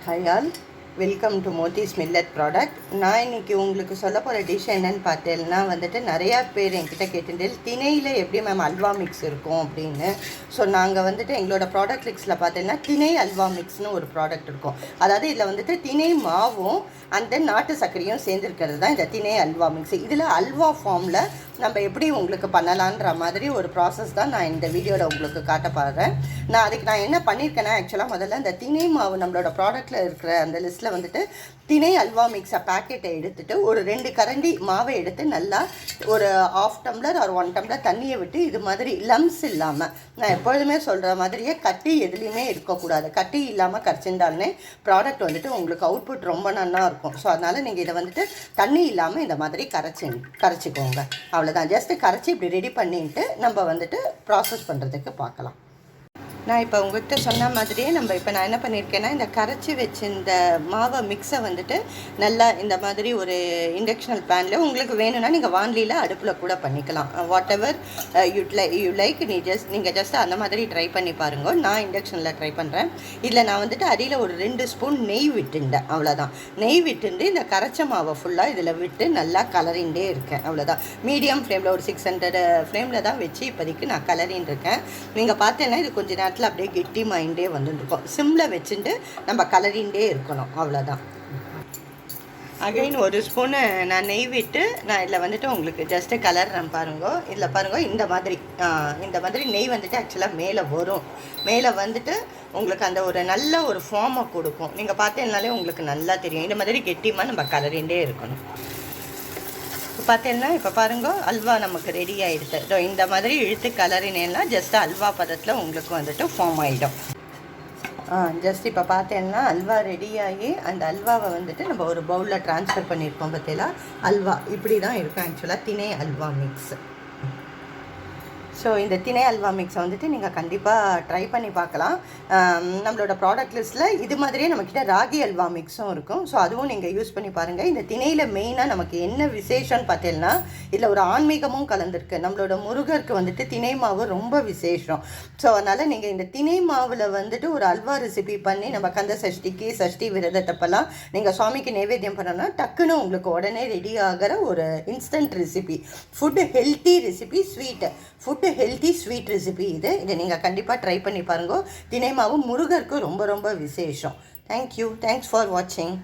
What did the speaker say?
Hi all, welcome to Mothi's millet product. நான் இன்றைக்கி உங்களுக்கு சொல்ல போகிற டிஷ் என்னென்னு பார்த்தேன்னா நிறையா பேர் என்கிட்ட கேட்டுட்டு திணையில் எப்படி மேம் அல்வா மிக்ஸ் இருக்கும் அப்படின்னு. ஸோ நாங்கள் எங்களோட ப்ராடக்ட் லிக்ஸில் பார்த்தீங்கன்னா திணை அல்வா மிக்ஸ்னு ஒரு ப்ராடக்ட் இருக்கும். அதாவது இதில் திணை மாவும் அந்த நாட்டு சர்க்கரையும் சேர்ந்துருக்கிறது தான் இந்த திணை அல்வா மிக்ஸ். இதில் அல்வா ஃபார்மில் நம்ம எப்படி உங்களுக்கு பண்ணலான்ற மாதிரி ஒரு ப்ராசஸ் தான் நான் இந்த வீடியோவில் உங்களுக்கு காட்ட பாடுறேன். அதுக்கு நான் என்ன பண்ணியிருக்கேன்னா, ஆக்சுவலாக முதல்ல இந்த திணை மாவு நம்மளோட ப்ராடக்ட்டில் இருக்கிற அந்த லிஸ்ட்டில் திணை அல்வா மிக்ஸை பேக்கெட்டை எடுத்துட்டு ஒரு 2 கரண்டி மாவை எடுத்து நல்லா ஒரு 1/2 டம்ளர் ஒரு 1 டம்ளர் தண்ணியை விட்டு இது மாதிரி லம்ஸ் இல்லாமல், நான் எப்பொழுதுமே சொல்கிற மாதிரியே கட்டி எதுலேயுமே இருக்கக்கூடாது. கட்டி இல்லாமல் கரைச்சிருந்தாலே ப்ராடக்ட் உங்களுக்கு அவுட்புட் ரொம்ப நல்லா இருக்கும். ஸோ அதனால் நீங்கள் இதை தண்ணி இல்லாமல் இந்த மாதிரி கரைச்சிக்கோங்க. அவ்வளோதான். ஜஸ்ட்டு கரைச்சி இப்படி ரெடி பண்ணிட்டு நம்ம ப்ராசஸ் பண்ணுறதுக்கு பார்க்கலாம். நான் இப்போ உங்கள்கிட்ட சொன்ன மாதிரியே இப்போ நான் என்ன பண்ணியிருக்கேன்னா, இந்த கரைச்சி வச்சு இந்த மாவை மிக்ஸை நல்லா இந்த மாதிரி ஒரு இண்டக்ஷனல் பேனில் உங்களுக்கு வேணும்னா நீங்கள் வான்லியில் அடுப்பில் கூட பண்ணிக்கலாம். What ever you like. நீங்கள் ஜஸ்ட் அந்த மாதிரி ட்ரை பண்ணி பாருங்க. நான் இண்டக்ஷனில் ட்ரை பண்ணுறேன். இதில் நான் அடியில் ஒரு 2 ஸ்பூன் நெய் விட்டுண்டேன். அவ்வளோதான். நெய் விட்டுண்டு இந்த கரைச்ச மாவை ஃபுல்லாக இதில் விட்டு நல்லா கலரிண்டே இருக்கேன். அவ்வளோதான். மீடியம் ஃப்ளேமில் ஒரு 600 ஃப்ளேமில் தான் வச்சு இப்போதைக்கு நான் கலரின்னு இருக்கேன். நீங்கள் பார்த்தேன்னா இது கொஞ்சம் நேரத்தில் அப்படியே கெட்டி மைண்டே வந்துருக்கும். சிம்மில் வச்சுட்டு நம்ம கலரிண்டே இருக்கணும். அவ்வளோதான். அகைன் ஒரு ஸ்பூனு நான் நெய் விட்டு நான் இதில் உங்களுக்கு ஜஸ்ட்டு கலர்றேன் பாருங்க. இதில் பாருங்க, இந்த மாதிரி நெய் ஆக்சுவலாக மேலே வரும். மேலே உங்களுக்கு அந்த ஒரு நல்ல ஒரு ஃபார்மை கொடுக்கும். நீங்கள் பார்த்தீங்கனாலே உங்களுக்கு நல்லா தெரியும். இந்த மாதிரி கெட்டிமாக நம்ம கலரிண்டே இருக்கணும். இப்போ பார்த்தீங்கன்னா இப்போ பாருங்க, அல்வா நமக்கு ரெடி ஆகிடுது. இந்த மாதிரி இழுத்து கலரினேன்னா ஜஸ்ட் அல்வா பதத்தில் உங்களுக்கு ஃபார்ம் ஆகிடும். ஜஸ்ட் இப்போ பார்த்தேன்னா அல்வா ரெடியாகி அந்த அல்வாவை நம்ம ஒரு பவுலில் ட்ரான்ஸ்ஃபர் பண்ணியிருக்கோம். பார்த்தீங்களா, அல்வா இப்படி தான் இருக்கும் ஆக்சுவலாக திணை அல்வா மிக்ஸ். ஸோ இந்த திணை அல்வா மிக்ஸை நீங்கள் கண்டிப்பாக ட்ரை பண்ணி பார்க்கலாம். நம்மளோட ப்ராடக்ட் லிஸ்ட்டில் இது மாதிரியே நம்மக்கிட்ட ராகி அல்வா மிக்ஸும் இருக்கும். ஸோ அதுவும் நீங்கள் யூஸ் பண்ணி பாருங்கள். இந்த திணையில் மெயினாக நமக்கு என்ன விசேஷம்னு பார்த்தீங்கன்னா, இதில் ஒரு ஆன்மீகமும் கலந்துருக்கு. நம்மளோட முருகருக்கு திணை மாவு ரொம்ப விசேஷம். ஸோ அதனால் நீங்கள் இந்த திணை மாவில் ஒரு அல்வா ரெசிபி பண்ணி நம்ம கந்த சஷ்டிக்கு சஷ்டி விரதத்தப்பெல்லாம் நீங்கள் சுவாமிக்கு நைவேத்தியம் பண்ணோன்னா டக்குன்னு உங்களுக்கு உடனே ரெடி ஆகிற ஒரு instant recipe. Food healthy recipe, healthy sweet recipe இதை நீங்கள் கண்டிப்பாக ட்ரை பண்ணி பாருங்க. திணை மாவு முருகருக்கு ரொம்ப ரொம்ப விசேஷம். தேங்க்யூ. தேங்க்ஸ் ஃபார் வாட்சிங்.